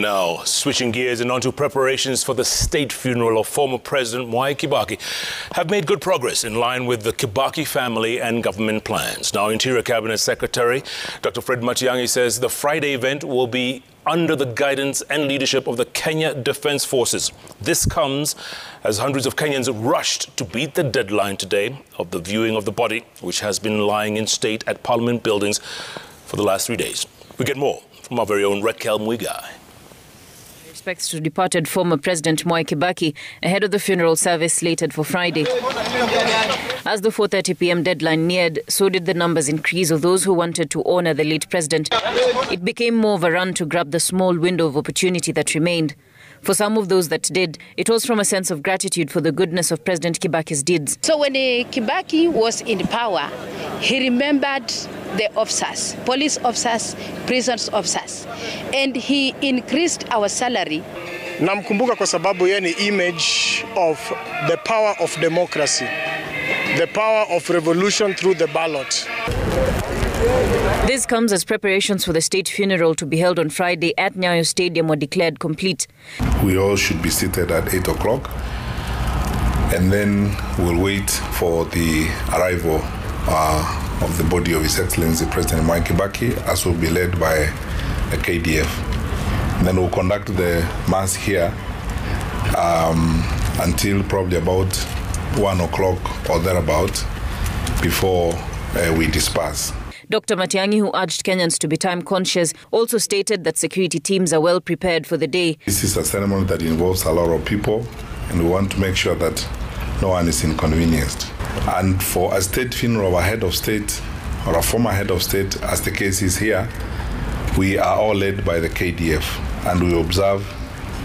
Now, switching gears and onto preparations for the state funeral of former President Mwai Kibaki have made good progress in line with the Kibaki family and government plans. Now, Interior Cabinet Secretary Dr. Fred Matiang'i says the Friday event will be under the guidance and leadership of the Kenya Defence Forces. This comes as hundreds of Kenyans rushed to beat the deadline today of the viewing of the body, which has been lying in state at Parliament buildings for the last 3 days. We get more from our very own Raquel Mwigai. Respects to departed former President Mwai Kibaki ahead of the funeral service slated for Friday. As the 4:30 p.m. deadline neared, so did the numbers increase of those who wanted to honor the late president. It became more of a run to grab the small window of opportunity that remained. For some of those that did, it was from a sense of gratitude for the goodness of President Kibaki's deeds. So when Kibaki was in power, he remembered the officers, police officers, prison officers, and he increased our salary. Namkumbuka kwa sababu yeye ni image of the power of democracy, the power of revolution through the ballot. This comes as preparations for the state funeral to be held on Friday at Nyayo Stadium were declared complete. We all should be seated at 8 o'clock, and then we'll wait for the arrival of the body of His Excellency President Mwai Kibaki, as will be led by the KDF. And then we'll conduct the mass here until probably about 1 o'clock or thereabout before we disperse. Dr. Matiang'i, who urged Kenyans to be time conscious, also stated that security teams are well prepared for the day. This is a ceremony that involves a lot of people, and we want to make sure that no one is inconvenienced. And for a state funeral of a head of state or a former head of state, as the case is here, we are all led by the KDF, and we observe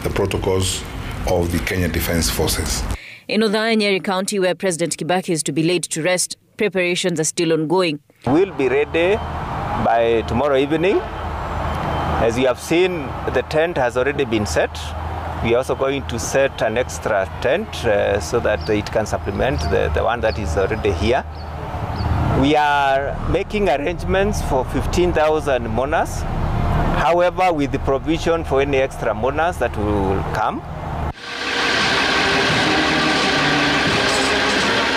the protocols of the Kenya Defence Forces. In Othaya and Nyeri County, where President Kibaki is to be laid to rest, preparations are still ongoing. We'll be ready by tomorrow evening. As you have seen, the tent has already been set. We are also going to set an extra tent so that it can supplement the one that is already here. We are making arrangements for 15,000 mourners, however, with the provision for any extra mourners that will come.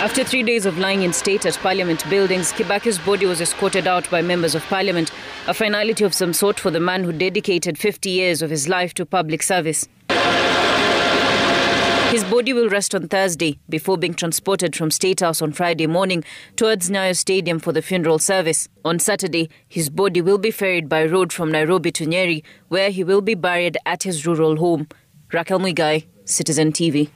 After 3 days of lying in state at Parliament buildings, Kibaki's body was escorted out by members of Parliament, a finality of some sort for the man who dedicated 50 years of his life to public service. His body will rest on Thursday before being transported from State House on Friday morning towards Nyayo Stadium for the funeral service. On Saturday, his body will be ferried by road from Nairobi to Nyeri, where he will be buried at his rural home. Raquel Mwigai, Citizen TV.